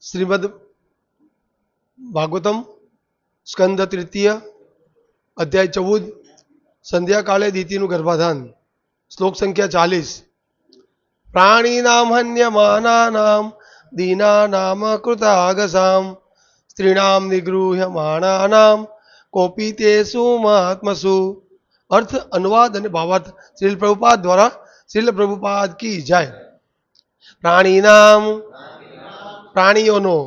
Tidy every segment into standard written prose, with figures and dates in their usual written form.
શ્રીમદ ભાગવતમ સ્કંદ તૃતીય અધ્યાય 14 સંધ્યાકાળે દીતિનું ગર્ભાધાન શ્લોક સંખ્યા 40 પ્રાણીનામ હન્યમાનાનામ દીનાનામ કૃતાગસામ સ્ત્રીણામ નિગૃહ્યમાણાનામ કોપી તેસુ મહાત્મસુ. અર્થ, અનુવાદ અને ભાવાર્થ શ્રીલ પ્રભુપાદ દ્વારા. શ્રીલ પ્રભુપાદ કી જાય. પ્રાણીનામ પ્રાણીઓનો,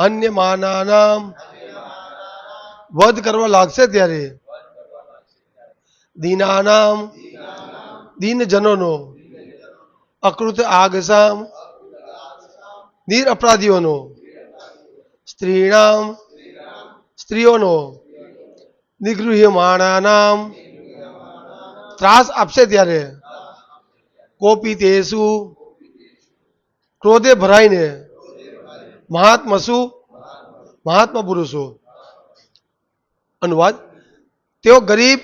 અન્ય માનાનામ વધ કરવા લાગશે ત્યારે, દીનાનામ દીનજનોનો, અકૃત આગસામ નિર અપરાધીઓનો, સ્ત્રીણામ સ્ત્રીઓનો, નિગૃહ્યમાણાનામ ત્રાસ આપશે ત્યારે, કોપી તેસુ ક્રોધે ભરાઈને, મહાત્મસુ મહાત્મા પુરુષો. અનુવાદ, તેઓ ગરીબ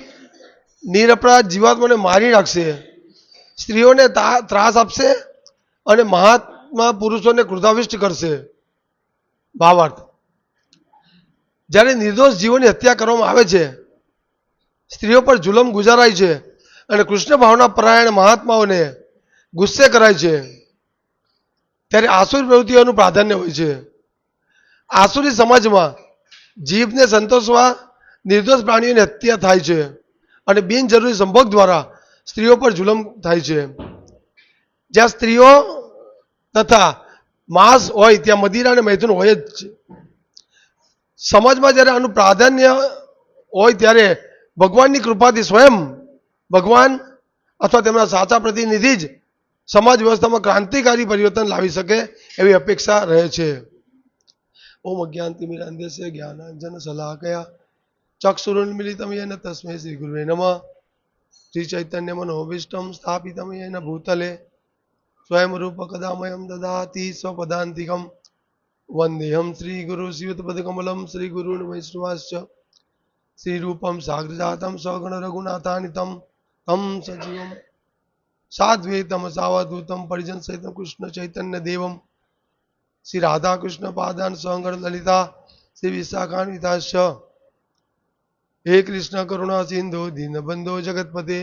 નિરપરાધ જીવાત્માને મારી નાખશે, સ્ત્રીઓને ત્રાસ આપશે અને મહાત્મા પુરુષોને ક્રોધાવિષ્ટ કરશે. ભાવાર્થ, જ્યારે નિર્દોષ જીવોની હત્યા કરવામાં આવે છે, સ્ત્રીઓ પર જુલમ ગુજારાય છે અને કૃષ્ણ ભાવના પરાયણ મહાત્માઓને ગુસ્સે કરાય છે, ત્યારે આસુરી પ્રવૃત્તિઓનું પ્રાધાન્ય હોય છે. આસુરી સમાજમાં જીભને સંતોષવા નિર્દોષ પ્રાણીઓની હત્યા થાય છે અને બિનજરૂરી સંભોગ દ્વારા સ્ત્રીઓ પર જુલમ થાય છે. જ્યાં સ્ત્રીઓ તથા માંસ હોય ત્યાં મદિરા અને મૈથુન હોય જ છે. સમાજમાં જ્યારે આનું પ્રાધાન્ય હોય ત્યારે ભગવાનની કૃપાથી સ્વયં ભગવાન અથવા તેમના સાચા પ્રતિનિધિ જ સમાજ વ્યવસ્થામાં ક્રાંતિકારી પરિવર્તન લાવી શકે એવી અપેક્ષા રહે છે. ઓમ અજ્ઞાનતિમિરાંધસ્ય જ્ઞાનાંજન શલાકયા ચક્ષુરુન્મિલિતમ યેન તસ્મૈ શ્રી ગુરુવે નમઃ. શ્રી ચૈતન્ય મનોભીષ્ટમ સ્થાપિતમ યેન ભૂતલે સ્વયં રૂપ કદામયં દદાતિ સ્વપદાંતિકમ વંદેહમ શ્રી ગુરુ શિવતપદકમલમ શ્રી ગુરુન વૈષ્ણવાશ્ચ શ્રી રૂપમ સાગ્રજાતમ સગણ રઘુનાથાનિતમ તમ સજીવમ સાદ્વૈતમ સાવધૂતમ પરિજન સહિતમ કૃષ્ણ ચૈતન્ય દેવમ શ્રી રાધા કૃષ્ણ પાદાન સંગણ લલિતા શ્રી વિશાખાન્વિતાશ્ચ. હે કૃષ્ણ કરુણા સિંધુ દીનબંધો જગતપતે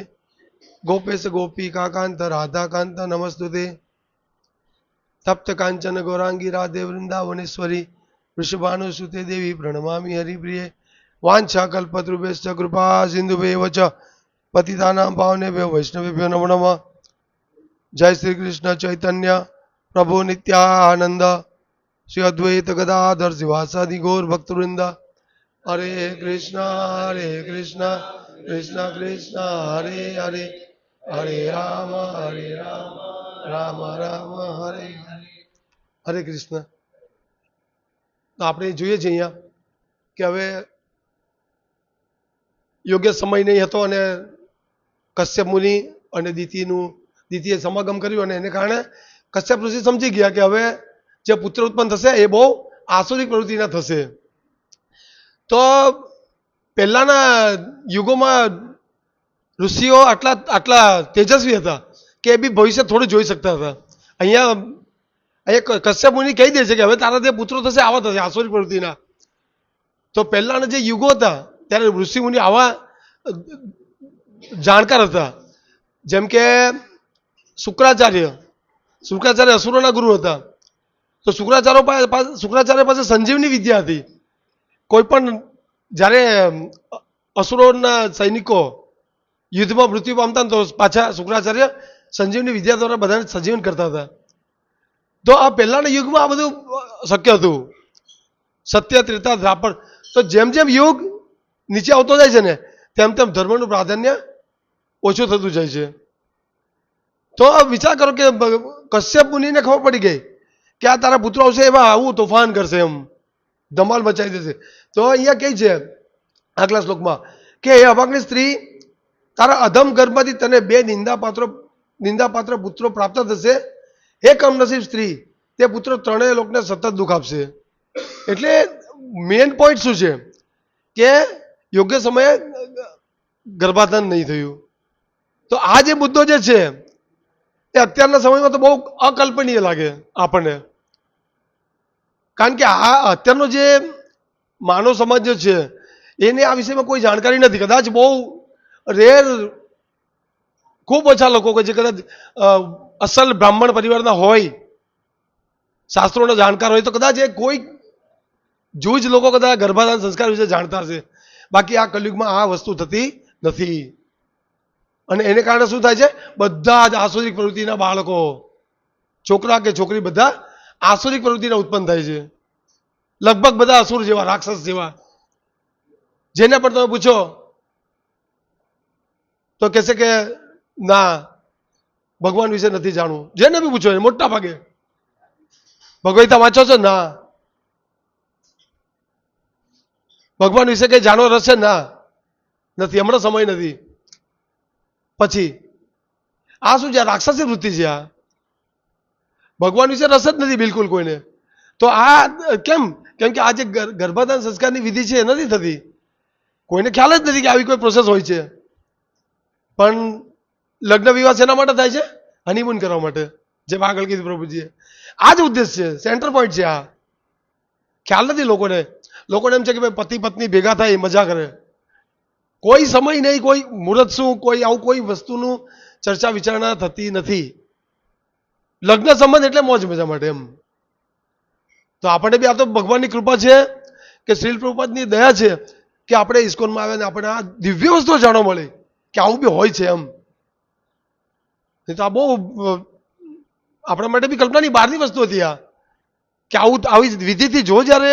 ગોપેશ ગોપિકા કાંત રાધાકાંત નમસ્તુતે. તપ્ત કાંચન ગૌરાંગી રાધે વૃંદાવનેશ્વરી વૃષભાનુસુતે દેવી પ્રણમામિ હરિપ્રિયે. વાંછા કલ્પતૃભ્યશ્ચ કૃપા સિંધુભ્યેવ ચ પતિતાનાં પાવનેભ્યો વૈષ્ણવેભ્યો નમો નમઃ. જય શ્રી કૃષ્ણ ચૈતન્ય પ્રભુ નિત્યાનંદ શ્રી અદ્વૈત ગદાધર શિવાસાદિ ગૌર ભક્તવૃંદ. હરે કૃષ્ણ કૃષ્ણ કૃષ્ણ હરે હરે, હરે રામ રામ રામ હરે હરે કૃષ્ણ. આપણે જોઈએ છીએ અહીંયા કે હવે યોગ્ય સમય નહીં હતો અને કશ્યપ મુનિ અને દીતિએ સમાગમ કર્યું અને એને કારણે કશ્યપ ઋષિ સમજી ગયા કે હવે જે પુત્ર ઉત્પન્ન થશે એ બહુ આસુરિક પ્રવૃત્તિના થશે. તો પહેલાના યુગોમાં ઋષિઓ આટલા તેજસ્વી હતા કે એ બી ભવિષ્ય થોડું જોઈ શકતા હતા. અહીંયા કશ્યપ મુનિ કહી દે છે કે હવે તારા જે પુત્રો થશે આવા થશે આસુરી પ્રવૃત્તિના. તો પહેલાના જે યુગો હતા ત્યારે ઋષિ મુનિ આવા જાણકાર હતા. જેમ કે શુક્રાચાર્ય અસુરોના ગુરુ હતા. તો શુક્રાચાર્ય પાસે સંજીવની વિદ્યા હતી. કોઈ પણ જ્યારે અસુરોના સૈનિકો યુદ્ધમાં મૃત્યુ પામતા તો પાછા શુક્રાચાર્ય સંજીવની વિદ્યા દ્વારા બધાને સજીવન કરતા હતા. તો આ પહેલાના યુગમાં આ બધું શક્ય હતું. સત્ય ત્રેતા દ્વાપર. તો જેમ જેમ યુગ નીચે આવતો જાય છે ને તેમ તેમ ધર્મનું પ્રાધાન્ય ઓછું થતું જાય છે. તો વિચાર કરો કે કશ્યપ મુનિને ખબર પડી ગઈ કે આ તારા પુત્રો આવશે એવા આવું તોફાન કરશે, એમ ધમાલ મચાવી દેશે. તો અહીંયા કહે છે આગલા શ્લોકમાં કે હે અભાગની સ્ત્રી, તારા અધમ ગર્ભમાંથી તને 2 નિંદાપાત્ર પુત્રો પ્રાપ્ત થશે. હે કમનસીબ સ્ત્રી, તે પુત્રો ત્રણેય લોકને સતત દુઃખ આપશે. એટલે મેઇન પોઈન્ટ શું છે કે યોગ્ય સમયે ગર્ભાધાન નહીં થયું. તો આ જે મુદ્દો જે છે એ અત્યારના સમયમાં તો બહુ અકલ્પનીય લાગે આપણને. કારણ કે આ અત્યારનો જે માનવ સમાજ જે છે એને આ વિષયમાં કોઈ જાણકારી નથી. કદાચ બહુ રેર, ખૂબ ઓછા લોકો કે જે કદાચ અસલ બ્રાહ્મણ પરિવારના હોય, શાસ્ત્રોના જાણકાર હોય, તો કદાચ એ કોઈ જૂજ લોકો કદાચ ગર્ભાધાન સંસ્કાર વિશે જાણતા હશે. બાકી આ કલયુગમાં આ વસ્તુ થતી નથી. અને એને કારણે શું થાય છે? બધા જ આસુરિક પ્રવૃત્તિના બાળકો, છોકરા કે છોકરી, બધા આસુરિક પ્રવૃત્તિના ઉત્પન્ન થાય છે. લગભગ બધા અસુર જેવા, રાક્ષસ જેવા. જેને પણ તમે પૂછો તો કહેશે કે ના, ભગવાન વિશે નથી જાણવું. જેને બી પૂછો એ મોટા ભાગે ભગવદ્ગીતા વાંચો છો? ના. ભગવાન વિશે કઈ જાણવો રસ છે? ના, નથી, હમણાં સમય નથી. પછી આ શું છે? રાક્ષસી વૃત્તિ છે. આ ભગવાન વિશે રસ જ નથી બિલકુલ કોઈને. તો આ કેમ? કેમ કે આ જે ગર્ભાધાન સંસ્કારની વિધિ છે એ નથી થતી. કોઈને ખ્યાલ જ નથી કે આવી કોઈ પ્રોસેસ હોય છે. પણ લગ્ન વિવાહ શેના માટે થાય છે? હનીમૂન કરવા માટે. જેમ આગળ કીધું પ્રભુજીએ, આ જ ઉદ્દેશ છે, સેન્ટર પોઈન્ટ છે. આ ખ્યાલ નથી લોકોને. લોકોને એમ છે કે ભાઈ પતિ પત્ની ભેગા થાય, મજા કરે. કોઈ સમય નહીં, કોઈ મુહૂર્ત શું, કોઈ આવું કોઈ વસ્તુનું ચર્ચા વિચારણા થતી નથી. લગ્ન સંબંધ એટલે મોજ મજા માટે એમ. તો આપણે બી આ તો ભગવાનની કૃપા છે કે શ્રીલ પ્રભુપાદની દયા છે કે આપણે ઇસ્કોનમાં આવ્યા ને આપણે આ દિવ્ય વસ્તુઓ જાણવા મળે કે આવું બી હોય છે એમ. તો આ બહુ આપણા માટે બી કલ્પનાની બહારની વસ્તુ હતી આ, કે આવું આવી વિધિથી, જો જ્યારે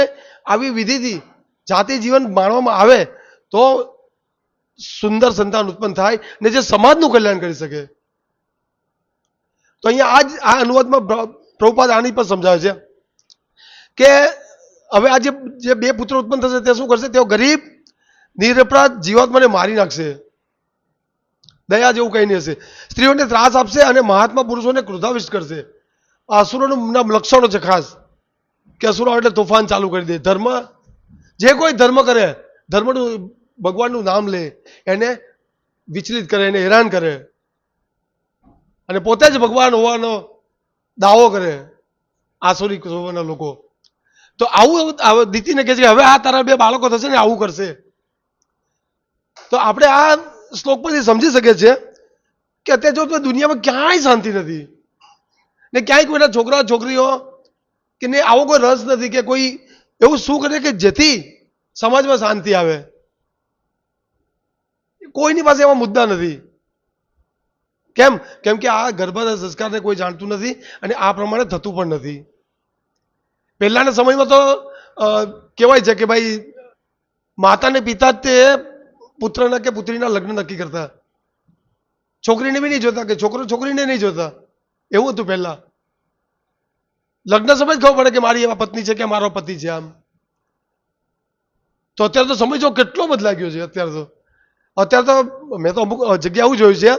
આવી વિધિથી જાતે જીવન માણવામાં આવે તો સુંદર સંતાન ઉત્પન્ન થાય ને જે સમાજનું કલ્યાણ કરી શકે. તો અહીંયા આ અનુવાદમાં પ્રભુપાદ આની પર સમજાવે છે કે હવે આ જે બે પુત્રો ઉત્પન્ન થશે તે શું કરશે? તેઓ ગરીબ નિરપરાધ જીવાત્માને મારી નાખશે. દયા જેવું કંઈ નહીં હશે. સ્ત્રીઓને ત્રાસ આપશે અને મહાત્મા પુરુષોને ક્રોધાવિષ્ટ કરશે. આ અસુરોનું લક્ષણો છે ખાસ, કે અસુરો એટલે તોફાન ચાલુ કરી દે. ધર્મ, જે કોઈ ધર્મ કરે, ધર્મનું ભગવાનનું નામ લે, એને વિચલિત કરે, એને હેરાન કરે અને પોતે જ ભગવાન હોવાનો દાવો કરે આસુરિક સ્વભાવના લોકો. તો આવું દીતીને કહે છે કે હવે આ તારા બે બાળકો થશે ને આવું કરશે. તો આપણે આ શ્લોક પરથી સમજી શકીએ છીએ કે અત્યારે જો દુનિયામાં ક્યાંય શાંતિ નથી ને ક્યાંય કોઈના છોકરા છોકરીઓ કે ને આવો કોઈ રસ નથી કે કોઈ એવું શું કરે કે જેથી સમાજમાં શાંતિ આવે. કોઈની પાસે એવા મુદ્દા નથી. કેમ? કેમ કે આ ગર્ભાધાન સંસ્કારને કોઈ જાણતું નથી અને આ પ્રમાણે થતું પણ નથી. પહેલાના સમયમાં તો કહેવાય છે કે ભાઈ માતા ને પિતા જ તે પુત્રના કે પુત્રીના લગ્ન નક્કી કરતા. છોકરીને બી નહીં જોતા કે છોકરો છોકરીને નહીં જોતા. એવું હતું પહેલા. લગ્ન સમય જ ખબર પડે કે મારી એવા પત્ની છે કે મારો પતિ છે. આમ તો અત્યારે તો સમય જો કેટલો બદલાઈ ગયો છે. અત્યારે તો મેં તો અમુક જગ્યા એવું જોયું છે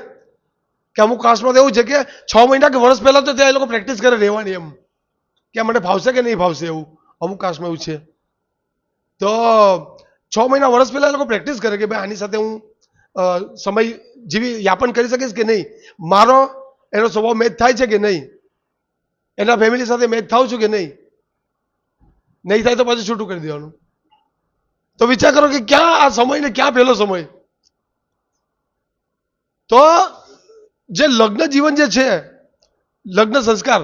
કે અમુક કાસ્ટમાં તો એવું છે કે 6 મહિના કે વર્ષ પહેલા તો ત્યાં એ લોકો પ્રેક્ટિસ કરે રહેવાની એમ, કે મને ફાવશે કે નહીં ફાવશે. એવું અમુક કાસ્ટમાં એવું છે. તો 6 મહિના વર્ષ પહેલા એ લોકો પ્રેક્ટિસ કરે કે ભાઈ આની સાથે હું સમય યાપન કરી શકીશ કે નહીં, મારો એનો સ્વભાવ મેચ થાય છે કે નહીં, એના ફેમિલી સાથે મેચ થાવ છું કે નહીં. નહીં થાય તો પાછું છૂટું કરી દેવાનું. તો વિચાર કરો કે ક્યાં આ સમય ને ક્યાં પહેલો સમય. તો જે લગ્ન જીવન જે છે, લગ્ન સંસ્કાર,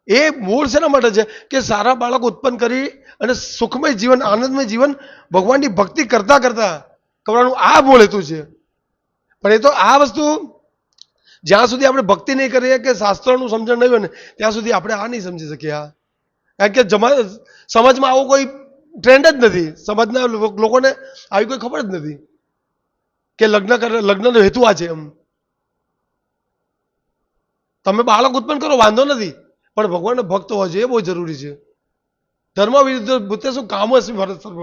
એ મૂળ શેના માટે છે? કે સારા બાળક ઉત્પન્ન કરી અને સુખમય જીવન, આનંદમય જીવન ભગવાનની ભક્તિ કરતા કરતા કરવાનું આ મૂળ હેતુ છે. પણ એ તો આ વસ્તુ જ્યાં સુધી આપણે ભક્તિ નહીં કરીએ કે શાસ્ત્રોનું સમજણ નહીં હોય ને ત્યાં સુધી આપણે આ નહીં સમજી શકીએ. કારણ કે સમાજમાં આવો કોઈ ટ્રેન્ડ જ નથી. સમાજના લોકોને આવી કોઈ ખબર જ નથી કે લગ્નનો હેતુ આ છે. એમ તમે બાળક ઉત્પન્ન કરો વાંધો નથી, પણ ભગવાનનો ભક્ત હોવો જોઈએ, એ બહુ જરૂરી છે. ધર્મ વિરુદ્ધ ભૂતે શું કામ હશે ભરત સર્વ.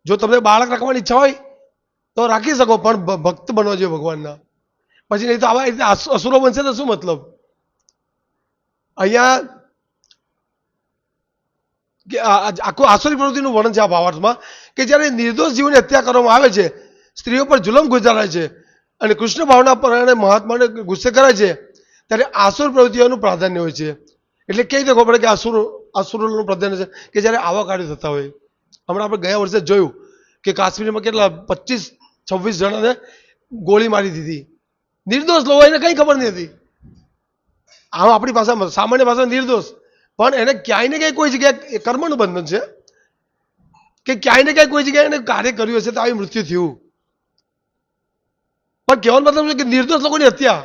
જો તમને બાળક રાખવાની ઈચ્છા હોય તો રાખી શકો, પણ ભક્ત બનવા જોઈએ ભગવાનના. પછી નહીં તો આવા રીતે અસુરો બનશે તો શું મતલબ. અહીંયા આખું આસુરી પ્રવૃત્તિનું વર્ણન છે આ ભાવાર્થમાં, કે જ્યારે નિર્દોષ જીવોની હત્યા કરવામાં આવે છે, સ્ત્રીઓ પર જુલમ ગુજારાય છે અને કૃષ્ણ ભાવના પ્રમાણે મહાત્માને ગુસ્સે કરાય છે, ત્યારે આસુર પ્રવૃત્તિઓનું પ્રાધાન્ય હોય છે. એટલે કઈ રીતે ખબર પડે કે અસુરોનું પ્રાધાન્ય છે કે જ્યારે આવા કાર્યો થતા હોય. હમણાં આપણે ગયા વર્ષે જોયું કે કાશ્મીરમાં કેટલા 25-26 જણાને ગોળી મારી દીધી. નિર્દોષ લોકો, એને કંઈ ખબર નહીં હતી. આમ આપણી ભાષામાં સામાન્ય ભાષામાં નિર્દોષ, પણ એને ક્યાંય ને ક્યાંય કોઈ જગ્યાએ કર્મનું બંધન છે કે ક્યાંય ને ક્યાંય કોઈ જગ્યાએ એને કાર્ય કર્યું હશે તો આવી મૃત્યુ થયું. પણ કહેવાનો મતલબ છે કે નિર્દોષ લોકોની હત્યા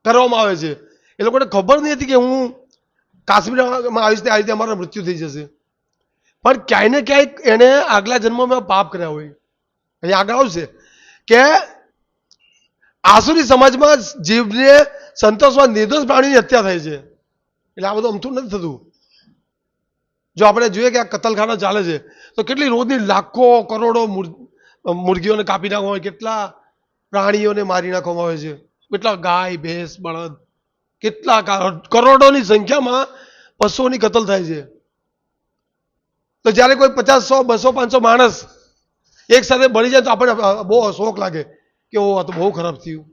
કરવામાં આવે છે. એ લોકોને ખબર નહીં હતી કે હું કાશ્મીરમાં આવીશ આ રીતે અમારા મૃત્યુ થઈ જશે. પણ ક્યાંય ને ક્યાંક એને આગલા જન્મમાં પાપ કર્યા હોય. અહીંયા આગળ આવશે કે આસુરી સમાજમાં જીવને સંતોષવા નિર્દોષ પ્રાણીની હત્યા થાય છે. એટલે આ બધું અમથું નથી થતું. જો આપણે જોઈએ કે આ કતલખાના ચાલે છે તો કેટલી રોજની લાખો કરોડો મુર્ગીઓને કાપી નાખવામાં આવે, કેટલા પ્રાણીઓને મારી નાખવામાં આવે છે, કેટલા ગાય ભેંસ બળદ, કેટલા કરોડોની સંખ્યામાં પશુઓની કતલ થાય છે. તો જ્યારે કોઈ 50, 100, 200, 500 માણસ એક સાથે બળી જાય તો આપણને બહુ શોક લાગે કે ઓ આ તો બહુ ખરાબ થયું.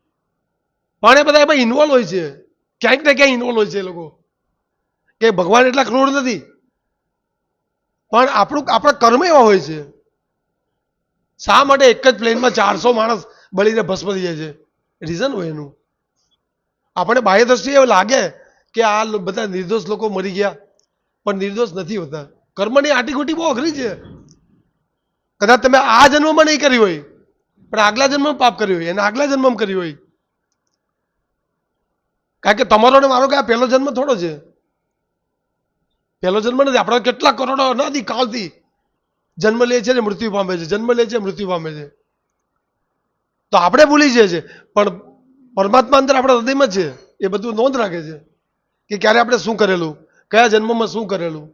પણ એ બધા એમાં ઇન્વોલ્વ હોય છે, ક્યાંક ને ક્યાંક ઇન્વોલ્વ હોય છે એ લોકો. કે ભગવાન એટલા ક્રૂર નથી, પણ આપણા કર્મ એવા હોય છે. શા માટે એક જ પ્લેનમાં 400 માણસ બળીને ભસ્મ થઈ જાય છે? રીઝન હોય એનું. આપણે બાહ્ય દ્રષ્ટિએ એવું લાગે કે આ બધા નિર્દોષ લોકો મરી ગયા, પણ નિર્દોષ નથી હોતા. કર્મની આટીઘૂટી બહુ અઘરી છે. કદાચ તમે આ જન્મમાં નહીં કરી હોય, પણ આગલા જન્મમાં પાપ કર્યું હોય, એને આગલા જન્મમાં કર્યું હોય. કારણ કે તમારો ને મારો કે આ પહેલો જન્મ થોડો છે. પહેલો જન્મ નથી. આપણા કેટલા કરોડો નથી કાળથી જન્મ લે છે ને મૃત્યુ પામે છે, જન્મ લે છે મૃત્યુ પામે છે. તો આપણે ભૂલી જઈએ છીએ, પણ પરમાત્મા અંદર આપણા હૃદયમાં છે. એ બધું નોંધ રાખે છે કે ક્યારે આપણે શું કરેલું, કયા જન્મમાં શું કરેલું.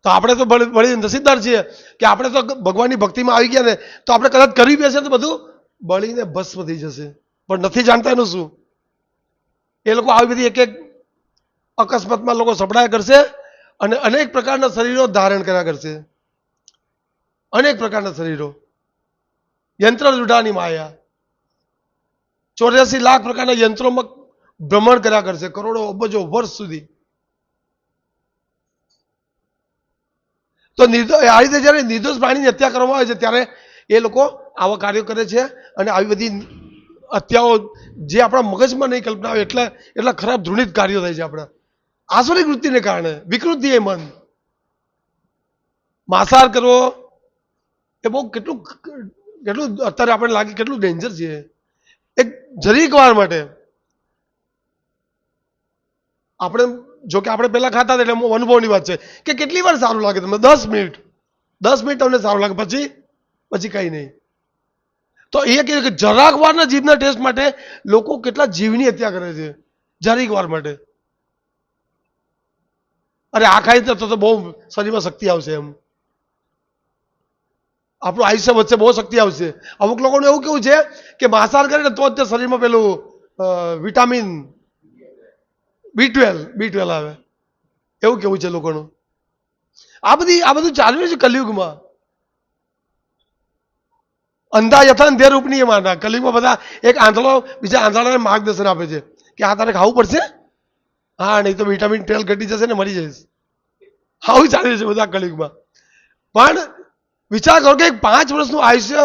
તો આપણે તો બળી નસીબદાર છીએ કે આપણે તો ભગવાનની ભક્તિમાં આવી ગયા ને, તો આપણે કદાચ કરી બેસે તો બધું બળીને ભસ્મ થઈ જશે. પણ નથી જાણતા એનું શું. એ લોકો આવી બધી એક અકસ્માતમાં લોકો સપડાયા કરશે અને અનેક પ્રકારના શરીરો ધારણ કર્યા કરશે. અનેક પ્રકારના શરીરો, યંત્ર રૂઢાની માયા, 84 લાખ પ્રકારના યંત્રોમાં ભ્રમણ કર્યા કરશે કરોડો અબજો વર્ષ સુધી. તો આ રીતે જયારે નિર્દોષ પ્રાણીની હત્યા કરવામાં આવે છે ત્યારે એ લોકો આવા કાર્યો કરે છે. અને આવી બધી હત્યાઓ જે આપણા મગજમાં નહીં કલ્પના આવે એટલા ખરાબ ધૃણિત કાર્યો થાય છે આપણા આસુરી વૃત્તિને કારણે. વિકૃતિ એ મન. માંસાહાર કરવો એ બહુ કેટલું અત્યારે આપણને લાગે કેટલું ડેન્જર છે. એક જરીક વાર માટે આપણે, જો કે આપણે પહેલા ખાતા હતા એટલે અનુભવની વાત છે કે કેટલી વાર સારું લાગે તમને, 10 મિનિટ તમને સારું લાગે, પછી કઈ નહીં. તો એ કે જરાક વારના જીભના ટેસ્ટ માટે લોકો કેટલા જીવની હત્યા કરે છે, જરીક વાર માટે. અરે આ ખાઈ તો બહુ શરીરમાં શક્તિ આવશે, એમ આપણું આયુષ્ય વધશે, બહુ શક્તિ આવશે. અમુક લોકોનું એવું કેવું છે કે માંસાહાર કરે ને તો જ શરીરમાં પેલું વિટામિન B12 આવે, એવું કેવું છે લોકોનું. આ બધું ચાલ્યું છે કલયુગમાં. અંધા યથાન ધેર ઉપનીય માના. કલયુગમાં બધા એક આંધળો બીજા આંધળાને માર્ગદર્શન આપે છે કે આ તારે ખાવું પડશે, હા નહીં તો વિટામિન 12 ઘટી જશે ને મરી જઈશ. આવું ચાલે છે બધા કલયુગમાં. પણ વિચાર કરો કે 5 વર્ષનું આયુષ્ય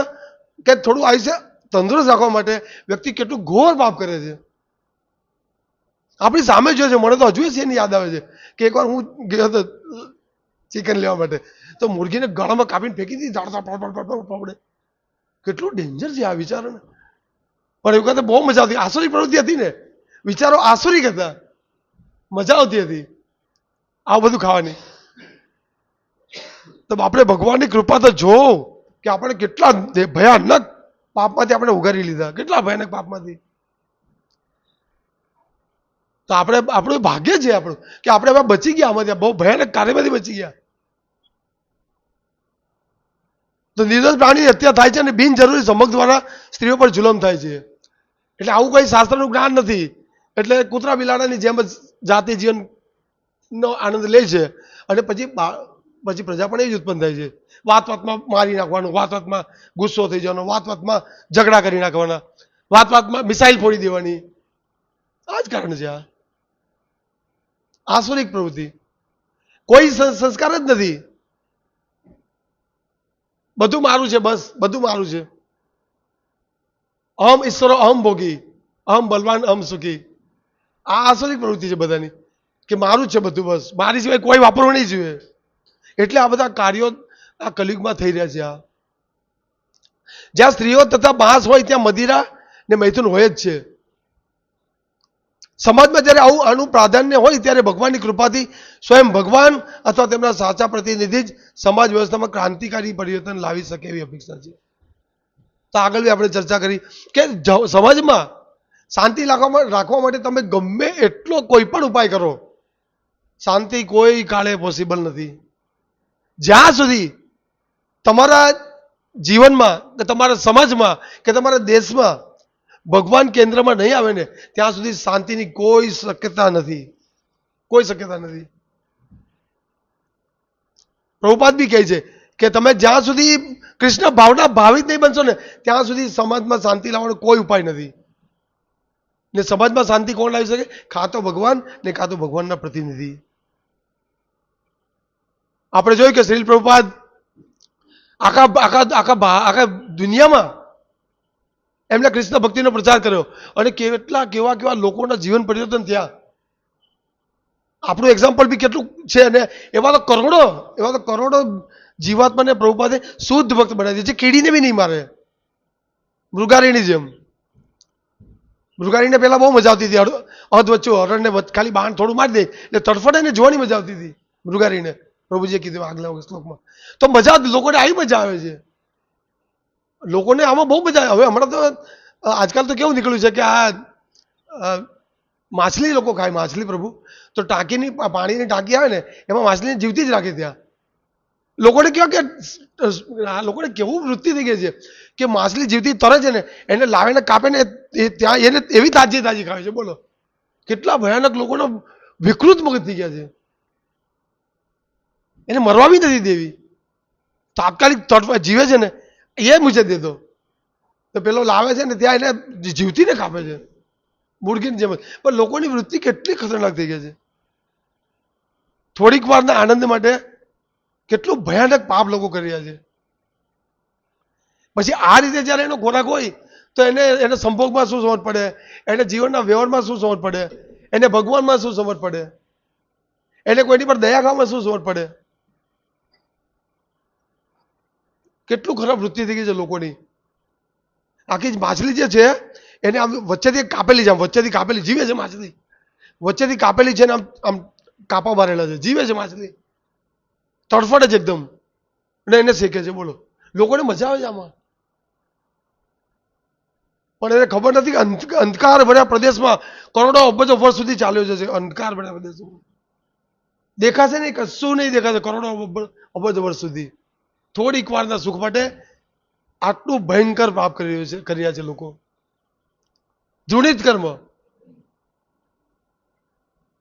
કે થોડું આયુષ્ય તંદુરસ્ત રાખવા માટે વ્યક્તિ કેટલું ઘોર પાપ કરે છે. આપણી સામે જોઈએ છે. મને તો હજુ છે યાદ આવે છે કે એકવાર હું ગયો હતો ચિકન લેવા માટે, તો મુરગીને ગળામાં કાપીને ફેંકી દીધી. પડે કેટલું ડેન્જર છે આ વિચારો ને. પણ એવું કહેતા બહુ મજા આવતી. આસુરી પ્રવૃત્તિ હતી ને, વિચારો આસુરી હતા, મજા આવતી હતી આવું બધું ખાવાની. તો આપણે ભગવાનની કૃપા તો જો કે આપણે કેટલા ભયાનક પાપમાંથી આપણે ઉગારી લીધા, કેટલા ભયાનક પાપમાંથી. તો આપણું ભાગ્ય છે આપણું કે આપણે હવે બચી ગયા, આમાંથી બહુ ભયાનક કાર્યમાંથી બચી ગયા. તો નિર્દોષ પ્રાણીની હત્યા થાય છે અને બિનજરૂરી સમક દ્વારા સ્ત્રીઓ પર જુલમ થાય છે. એટલે આવું કઈ શાસ્ત્રનું જ્ઞાન નથી. એટલે કૂતરા બિલાડાની જેમ જ જાતિ જીવનનો આનંદ લે છે અને પછી પ્રજા પણ એ જ ઉત્પન્ન થાય છે. વાતમાં મારી નાખવાનું, વાતમાં ગુસ્સો થઈ જવાનો, વાતમાં ઝઘડા કરી નાખવાના, વાતમાં મિસાઇલ ફોડી દેવાની. આ જ કારણ છે. આ આસુરિક પ્રવૃત્તિ, કોઈ સંસ્કાર જ નથી. બધું મારું છે, બસ બધું મારું છે. અહમ ઈશ્વરો અહમ ભોગી, અહમ બલવાન અહમ સુખી. આ આસુરિક પ્રવૃત્તિ છે બધાની, કે મારું જ છે બધું, બસ મારી સિવાય કોઈ વાપરવું નહીં જોઈએ. એટલે આ બધા કાર્યો આ કલિયુગમાં થઈ રહ્યા છે. જ્યાં સ્ત્રીઓ તથા માંસ હોય ત્યાં મદિરા ને મૈથુન હોય જ છે. સમાજમાં જ્યારે આનું પ્રાધાન્ય હોય ત્યારે ભગવાનની કૃપાથી સ્વયં ભગવાન અથવા તેમના સાચા પ્રતિનિધિ જ સમાજ વ્યવસ્થામાં ક્રાંતિકારી પરિવર્તન લાવી શકે એવી અપેક્ષા છે. તો આગળ બી આપણે ચર્ચા કરી કે સમાજમાં શાંતિ રાખવા માટે તમે ગમે એટલો કોઈ પણ ઉપાય કરો, શાંતિ કોઈ કાળે પોસિબલ નથી. જ્યાં સુધી તમારા જીવનમાં કે તમારા સમાજમાં કે તમારા દેશમાં ભગવાન કેન્દ્રમાં નહીં આવે ને ત્યાં સુધી શાંતિની કોઈ શક્યતા નથી, કોઈ શક્યતા નથી. પ્રભુપાદ બી કહે છે કે તમે જ્યાં સુધી કૃષ્ણ ભાવના ભાવિત નહીં બનશો ને ત્યાં સુધી સમાજમાં શાંતિ લાવવાનો કોઈ ઉપાય નથી. ને સમાજમાં શાંતિ કોણ લાવી શકે? કાં તો ભગવાન ને કાં તો ભગવાનના પ્રતિનિધિ. આપણે જોયું કે શ્રીલ પ્રભુપાદ આખા દુનિયામાં એમને કૃષ્ણ ભક્તિનો પ્રચાર કર્યો અને કેવા લોકોના જીવન પરિવર્તન થયા. આપણું એક્ઝામ્પલ બી કેટલું છે. અને એવા તો કરોડો જીવાત્માને પ્રભુપાદે શુદ્ધ ભક્ત બનાવી દે, જે કીડીને બી નહીં મારે. મૃગારીની જેમ. મૃગારીને પહેલા બહુ મજા આવતી હતી, અધવચ્ચો હરણને ખાલી બાણ થોડું મારી દે એટલે તડફડે ને જોવાની મજા આવતી હતી મૃગારીને. પ્રભુજીએ કીધું આગલા શ્લોકમાં તો મજા, લોકોને આવી મજા આવે છે. લોકોને આમાં બહુ મજા આવે. હવે હમણાં તો આજકાલ તો કેવું નીકળ્યું છે કે આ માછલી લોકો ખાય, માછલી પ્રભુ તો ટાંકીની પાણીની ટાંકી આવે ને એમાં માછલીને જીવતી જ રાખે. ત્યાં લોકોને લોકોને કેવું વૃત્તિ થઈ ગઈ છે કે માછલી જીવતી તરે છે ને એને લાવીને કાપે ને ત્યાં એને એવી તાજી ખાવે છે. બોલો કેટલા ભયાનક લોકોનો વિકૃત મગજ થઈ ગયા છે. એને મરવા બી નથી દેવી, તાત્કાલિક જીવે છે ને એ મુજબ દેતો. તો પેલો લાવે છે ને ત્યાં એને જીવતીને કાપે છે મુર્ગીની જેમ. પણ લોકોની વૃત્તિ કેટલી ખતરનાક થઈ ગઈ છે. થોડીક વારના આનંદ માટે કેટલું ભયાનક પાપ લોકો કરી રહ્યા છે. પછી આ રીતે જયારે એનો ખોરાક હોય તો એને સંભોગમાં શું સમજ પડે, એને જીવનના વ્યવહારમાં શું સમજ પડે, એને ભગવાનમાં શું સમજ પડે, એને કોઈની પર દયા ખાવામાં શું સમજ પડે. કેટલું ખરાબ વૃત્તિ થઈ ગઈ છે લોકોની. આખી માછલી જે છે એને આમ વચ્ચેથી કાપેલી છે, આમ વચ્ચેથી કાપેલી જીવે છે માછલી, વચ્ચેથી કાપેલી છે ને આમ કાપા મારેલા છે, જીવે છે માછલી, તડફડે છે એકદમ અને એને શેકે છે. બોલો લોકોને મજા આવે છે આમાં, પણ એને ખબર નથી કે અંધકાર ભર્યા પ્રદેશમાં કરોડો અબજો વર્ષ સુધી ચાલ્યો જશે. અંધકાર ભર્યા પ્રદેશમાં દેખાશે નહીં, કશું નહીં દેખાશે કરોડો અબજો વર્ષ સુધી. થોડીક વારના સુખ માટે આટલું ભયંકર પાપ કરી રહ્યા છે લોકો. જુનિત કર્મ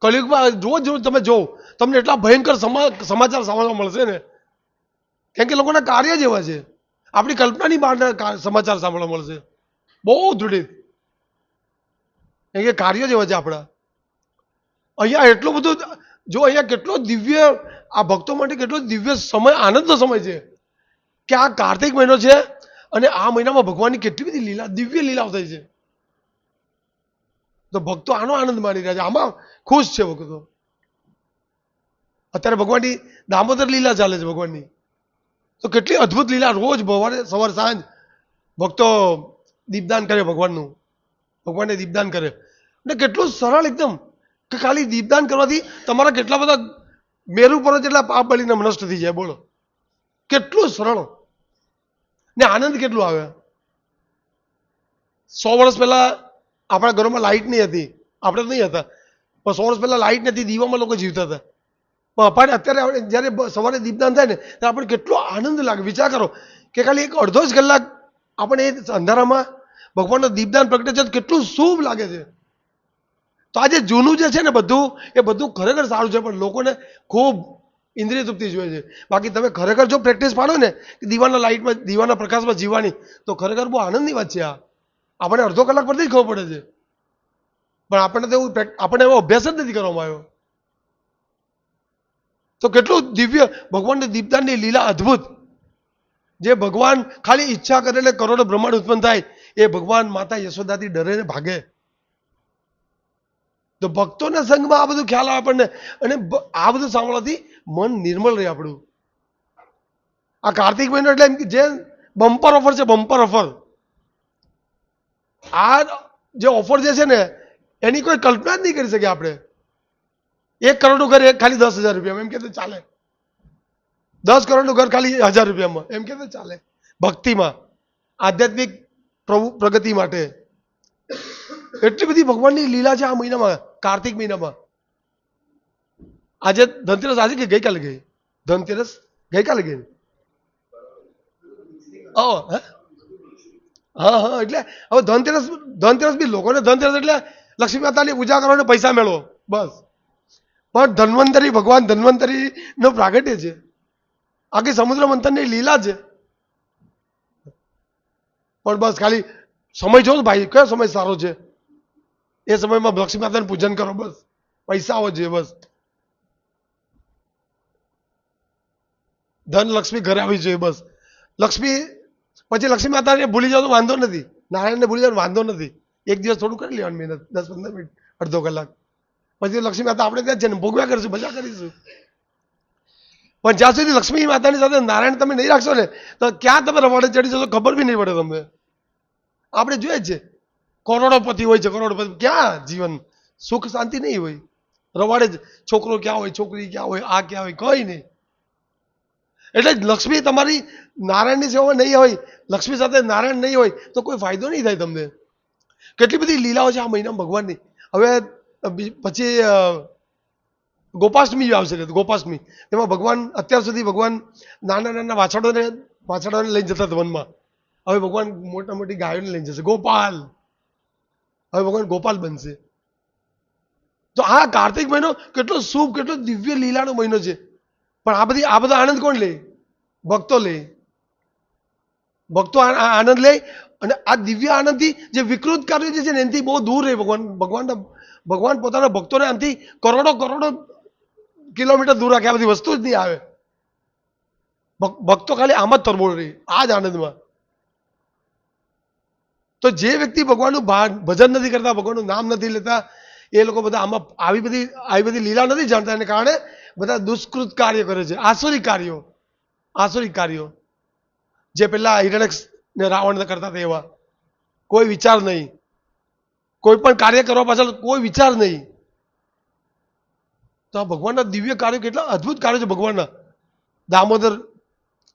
કલિયુગમાં રોજ તમે જો તમને એટલા ભયંકર સમાચાર સાંભળવા મળશે ને, કેમ કે લોકોના કાર્ય જેવા છે. આપણી કલ્પનાની બહારના સમાચાર સાંભળવા મળશે, બહુ દૃઢિત, કેમ કે કાર્ય જેવા છે આપણા. અહીંયા એટલું બધું જો, અહીંયા કેટલો દિવ્ય, આ ભક્તો માટે કેટલો દિવ્ય સમય, આનંદનો સમય છે કે આ કાર્તિક મહિનો છે અને આ મહિનામાં ભગવાનની કેટલી બધી લીલા, દિવ્ય લીલાઓ થઈ છે. તો ભક્તો આનો આનંદ માણી રહ્યા છે, આમાં ખુશ છે ભક્તો. અત્યારે ભગવાનની દામોદર લીલા ચાલે છે ભગવાનની, તો કેટલી અદ્ભુત લીલા. રોજ સવાર સાંજ ભક્તો દીપદાન કરે ભગવાનનું, ભગવાનને દીપદાન કરે. અને કેટલું સરળ એકદમ, કે ખાલી દીપદાન કરવાથી તમારા કેટલા બધા મેરુ પર્વત જેટલા પાપ બળીને નષ્ટ થઈ જાય. બોલો કેટલું સરળ ને આનંદ કેટલું આવે. 100 વર્ષ પહેલા આપણા ઘરોમાં લાઇટ નહીં હતી, આપણે તો નહીં હતા, પણ 100 વર્ષ પહેલા લાઇટ નથી, દીવામાં લોકો જીવતા હતા. પણ આપણે અત્યારે જયારે સવારે દીપદાન થાય ને ત્યારે આપણે કેટલો આનંદ લાગે. વિચાર કરો કે ખાલી એક અડધો જ કલાક આપણે એ અંધારામાં ભગવાનનો દીપદાન પ્રગટે છે, કેટલું શુભ લાગે છે. તો આ જે જૂનું જે છે ને બધું, એ બધું ખરેખર સારું છે, પણ લોકોને ખૂબ ઇન્દ્રિય તૃપ્તિ જોઈએ છે. બાકી તમે ખરેખર જો પ્રેક્ટિસ પાડો ને દીવાના લાઇટમાં, દીવાના પ્રકાશમાં જીવવાની, તો ખરેખર બહુ આનંદની વાત છે. આ આપણે અડધો કલાક પરથી જ ખબર પડે છે, પણ આપણને તો એવું, આપણને એવો અભ્યાસ જ નથી કરવામાં આવ્યો. તો કેટલું દિવ્ય ભગવાનની દીપદાનની લીલા અદ્ભુત. જે ભગવાન ખાલી ઈચ્છા કરે એટલે કરોડો બ્રહ્માંડ ઉત્પન્ન થાય, એ ભગવાન માતા યશોદાથી ડરે ને ભાગે. તો ભક્તોના સંગમાં આ બધું ખ્યાલ આવે આપણને, અને આ બધું સાંભળવાથી મન નિર્મળ રહે આપણું. આ કાર્તિક મહિનો એટલે એમ કે જે બમ્પર ઓફર છે, બમ્પર ઓફર. આ જે ઓફર જે છે ને એની કોઈ કલ્પના જ નહીં કરી શકે આપણે. 1 કરોડનું ઘર ખાલી 10,000 રૂપિયામાં, એમ કે તો ચાલે. 10 કરોડનું ઘર ખાલી 1,000 રૂપિયામાં, એમ કે તો ચાલે. ભક્તિમાં, આધ્યાત્મિક પ્રગતિ માટે એટલી બધી ભગવાનની લીલા છે આ મહિનામાં, કાર્તિક મહિનામાં. આજે ધનતેરસ આજે કે ગઈકાલે ગઈ? ધનતેરસ ગઈકાલે ગઈ. હા હા, એટલે હવે ધનતેરસ બી લોકોને ધનતેરસ એટલે લક્ષ્મી માતાની પૂજા કરો ને પૈસા મેળવો બસ. પણ ધન્વંતરી, ભગવાન ધન્વંતરી નો પ્રાગટ્ય છે, આખી સમુદ્ર મંથનની લીલા છે. પણ બસ ખાલી સમય જો ભાઈ, કયો સમય સારો છે? એ સમયમાં લક્ષ્મી માતાનું પૂજન કરો બસ, પૈસાઓ છે બસ. ધન લક્ષ્મી ઘરે આવી જોઈએ બસ. લક્ષ્મી પછી લક્ષ્મી માતાને ભૂલી જાવ તો વાંધો નથી, નારાયણને ભૂલી જાવ વાંધો નથી. એક દિવસ થોડું કરી લેવાની મહેનત, 10-15 મિનિટ, અડધો કલાક. પછી લક્ષ્મી માતા આપણે ત્યાં છે ને ભોગવ્યા કરીશું, મજા કરીશું. પણ જ્યાં સુધી લક્ષ્મી માતાની સાથે નારાયણ તમે નહીં રાખશો ને, તો ક્યાં તમે રવાડે ચડી જશો ખબર બી નહીં પડે તમને. આપણે જોઈએ જ છે, કરોડોપતિ હોય છે, કરોડોપતિ, ક્યાં જીવન સુખ શાંતિ નહીં હોય. રવાડે જ છોકરો ક્યાં હોય, છોકરી ક્યાં હોય, આ ક્યાં હોય, કઈ નહીં. એટલે લક્ષ્મી તમારી નારાયણની સેવામાં નહીં હોય, લક્ષ્મી સાથે નારાયણ નહીં હોય તો કોઈ ફાયદો નહીં થાય તમને. કેટલી બધી લીલાઓ છે આ મહિનામાં ભગવાનની. હવે પછી ગોપાષ્ટમી આવશે, ગોપાષ્ટમી. એમાં ભગવાન અત્યાર સુધી ભગવાન નાના નાના વાછરડોને લઈને જતા હતા વનમાં. હવે ભગવાન મોટા મોટી ગાયોને લઈને જશે, ગોપાલ. હવે ભગવાન ગોપાલ બનશે. તો આ કાર્તિક મહિનો કેટલો શુભ, કેટલો દિવ્ય લીલાનો મહિનો છે. પણ આ બધો આનંદ કોણ લે? ભક્તો લે. ભક્તો આનંદ લે, અને આ દિવ્ય આનંદથી જે વિકૃત કાર્યો જે છે ને એનાથી બહુ દૂર રહે. ભગવાન પોતાના ભક્તોને આનાથી કરોડો કિલોમીટર દૂર રાખે. આ બધી વસ્તુ જ નહીં આવે. ભક્તો ખાલી આમ જ તરબોળ રહે, આ જ આનંદમાં. તો જે વ્યક્તિ ભગવાનનું ભજન નથી કરતા, ભગવાનનું નામ નથી લેતા, એ લોકો બધા આમાં આવી બધી લીલા નથી જાણતા. એને કારણે બધા દુષ્કૃત કાર્ય કરે છે, આસુરિક કાર્યો. જે પેલા હિરણ્યકશ ને રાવણ કરતા હતા એવા. કોઈ વિચાર નહીં, કોઈ પણ કાર્ય કરવા પાછળ કોઈ વિચાર નહીં. તો આ ભગવાનના દિવ્ય કાર્યો, કેટલા અદ્ભુત કાર્યો છે ભગવાનના.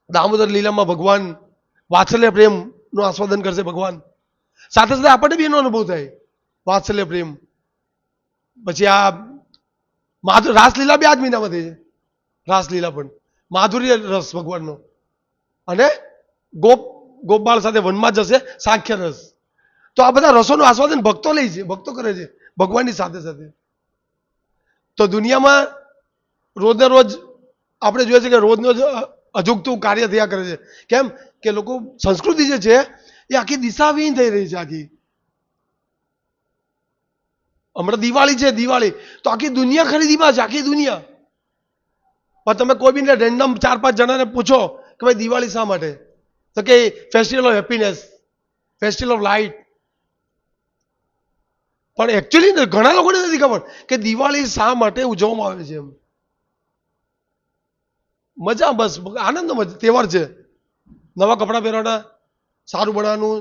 દામોદર લીલામાં ભગવાન વાત્સલ્ય પ્રેમનું આસ્વાદન કરશે ભગવાન. સાથે સાથે આપણને બી એનો અનુભવ થાય, વાત્સલ્ય પ્રેમ. પછી આ રાસલીલા બી આ જ મહિનામાં થઈ છે. રાસલીલા પણ માધુર્ય રસ ભગવાનનો. અને ગોપાલ સાથે વનમાં જશે, સાંખ્ય રસ. તો આ બધા રસોનું આસ્વાદન ભક્તો લે છે, ભક્તો કરે છે ભગવાનની સાથે સાથે. તો દુનિયામાં રોજને રોજ આપણે જોઈએ છે કે રોજનો જ અજુગતું કાર્ય થયા કરે છે. કેમ કે લોકો સંસ્કૃતિ જે છે એ આખી દિશાવિહીન થઈ રહી છે. આખી હમણાં દિવાળી છે, દિવાળી તો આખી દુનિયા ખરીદીમાં છે, આખી દુનિયા. પણ તમે કોઈ બી રેન્ડમ 4-5 જણાને પૂછો કે ભાઈ દિવાળી શા માટે, તો કે festival of happiness, festival of light. પણ એકચ્યુઅલી ઘણા લોકોને નથી ખબર કે દિવાળી શા માટે ઉજવવામાં આવે છે. એમ મજા, બસ આનંદનો તહેવાર છે. નવા કપડાં પહેરવાના, સારું બનાવવાનું,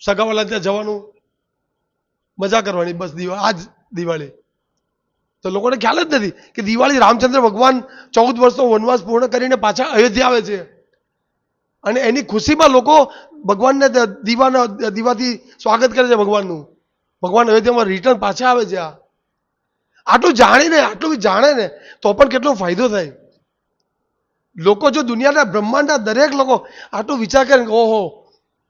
સગાવાલા ત્યાં જવાનું, મજા કરવાની, બસ આ જ દિવાળી. તો લોકોને ખ્યાલ જ નથી કે દિવાળી રામચંદ્ર ભગવાન 14 વર્ષનો વનવાસ પૂર્ણ કરીને પાછા અયોધ્યા આવે છે, અને એની ખુશીમાં લોકો ભગવાનને દીવાથી સ્વાગત કરે છે ભગવાનનું. ભગવાન અયોધ્યામાં રિટર્ન પાછા આવે છે. આટલું જાણે ને તો પણ કેટલો ફાયદો થાય. લોકો જો દુનિયાના બ્રહ્માંડના દરેક લોકો આટલું વિચાર કરે કે ઓહો,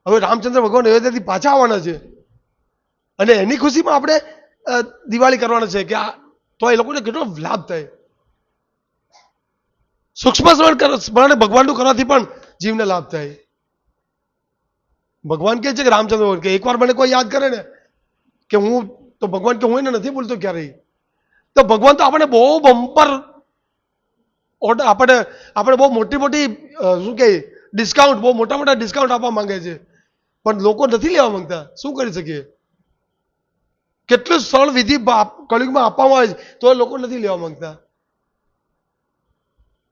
હવે રામચંદ્ર ભગવાન અયોધ્યાથી પાછા આવવાના છે, અને એની ખુશીમાં આપણે દિવાળી કરવાના છે, કે તો એ લોકોને કેટલો લાભ થાય. સૂક્ષ્મ સ્મરણ ભગવાનનું કરવાથી પણ જીવને લાભ થાય. ભગવાન કહે છે કે રામચંદ્ર ભગવાન કે એકવાર મને કોઈ યાદ કરે ને કે હું એને નથી ભૂલતો ક્યારેય. તો ભગવાન તો આપણે બહુ બમ્પર ઓર્ડર આપણે બહુ મોટી મોટી શું કહે ડિસ્કાઉન્ટ, બહુ મોટા મોટા ડિસ્કાઉન્ટ આપવા માંગે છે, પણ લોકો નથી લેવા માંગતા. શું કરી શકીએ? કેટલું સરળ વિધિ કળિયુગમાં આપવામાં આવે છે, તો લોકો નથી લેવા માંગતા.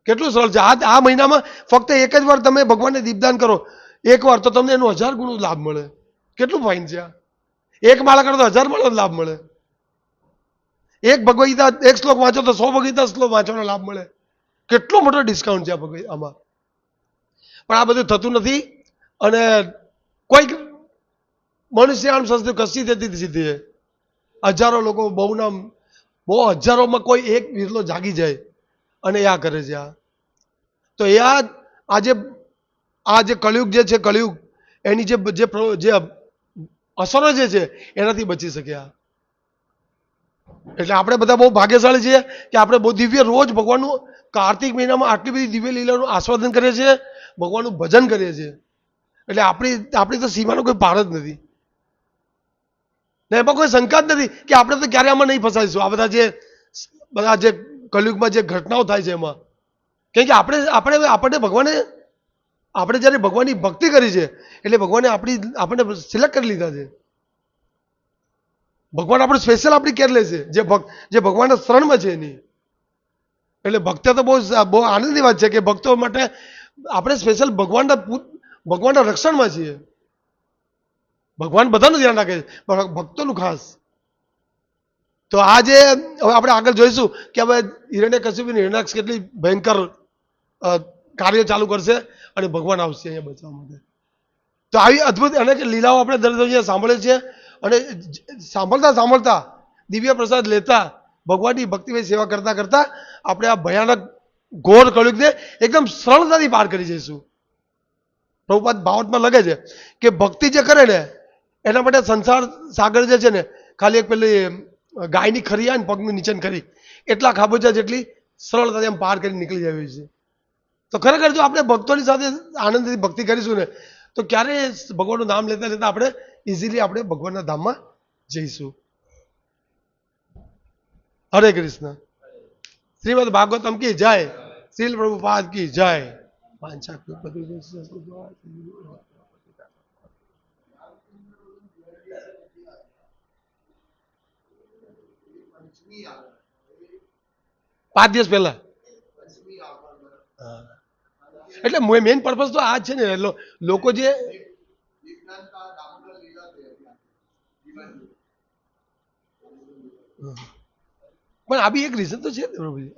કેટલું સરળ છે. આ મહિનામાં ફક્ત એક જ વાર તમે ભગવાનને દીપદાન કરો, એક વાર, તો તમને એનો 1000 ગણો લાભ મળે. કેટલું ફાઇન છે આ! એક માળા કરો તો 1000 માળાનો લાભ મળે. એક ભગવદ ગીતા એક શ્લોક વાંચો તો 100 ભગવદ ગીતા શ્લોક વાંચવાનો લાભ મળે. કેટલો મોટો ડિસ્કાઉન્ટ છે આમાં. પણ આ બધું થતું નથી, અને કોઈક મનુષ્ય આમ સંસ્થા કશી થતી સીધી હજારો લોકો બહુ હજારોમાં કોઈ એક વિરલો જાગી જાય અને આ કરે છે. તો આ જે કળિયુગ જે છે, કળિયુગ એની જે અસરો જે છે એનાથી બચી શક્યા. એટલે આપણે બધા બહુ ભાગ્યશાળી છીએ કે આપણે બહુ દિવ્ય રોજ ભગવાનનું કાર્તિક મહિનામાં આટલી બધી દિવ્ય લીલાનું આસ્વાદન કરીએ છીએ, ભગવાનનું ભજન કરીએ છીએ. એટલે આપણી તો સીમાનો કોઈ પાર જ નથી ને એમાં કોઈ શંકા જ નથી કે આપણે તો ક્યારે આમાં નહીં ફસાઈશું. આ બધા જે કળિયુગમાં જે ઘટનાઓ થાય છે એમાં, કેમ કે આપણને ભગવાને, આપણે જ્યારે ભગવાનની ભક્તિ કરી છે એટલે ભગવાને આપણને સિલેક્ટ કરી લીધા છે. ભગવાન આપણે સ્પેશિયલ આપણી કેર લે છે, જે ભગવાનના શરણમાં છે એની. એટલે ભક્ત તો બહુ આનંદની વાત છે કે ભક્તો માટે આપણે સ્પેશિયલ ભગવાનના રક્ષણમાં છીએ. ભગવાન બધાનું ધ્યાન રાખે છે, પણ ભક્તોનું ખાસ. તો આજે હવે આપણે આગળ જોઈશું કે હવે હિરણ્યકશિપુ અને હિરણ્યાક્ષ કેટલી ભયંકર કાર્ય ચાલુ કરશે અને ભગવાન આવશે અહીંયા બચવા માટે. તો આવી અદ્ભુત અનેક લીલાઓ આપણે દરેક અહીંયા સાંભળીએ છીએ, અને સાંભળતા દિવ્ય પ્રસાદ લેતા ભગવાનની ભક્તિમય સેવા કરતા કરતા આપણે આ ભયાનક ઘોર કળિયુગને એકદમ સરળતાથી પાર કરી જઈશું. પ્રભુપાદ ભાવતમાં લખે છે કે ભક્તિ જે કરે ને એના માટે સંસાર સાગર જે છે ને, ખાલી એક પેલી ગાયની ખરી આવે ને પગની નીચે ખરી એટલા ખાબોચિયા જેટલી સરળતાથી આમ પાર કરી નીકળી જાય છે. તો ખરેખર જો આપણે ભક્તોની સાથે આનંદથી ભક્તિ કરીશું ને, તો ક્યારે ભગવાનનું નામ લેતા લેતા આપણે ઇઝીલી આપણે ભગવાનના ધામમાં જઈશું. હરે કૃષ્ણ. શ્રીમદ ભાગવતમ કી જય. શ્રીલ પ્રભુપાદ કી જય. પાંચ દિવસ પહેલા એટલે મેઇન પર્પઝ તો આ જ છે ને, લોકો જે પણ આ બી એક રીઝન તો છે ને પ્રભુજી.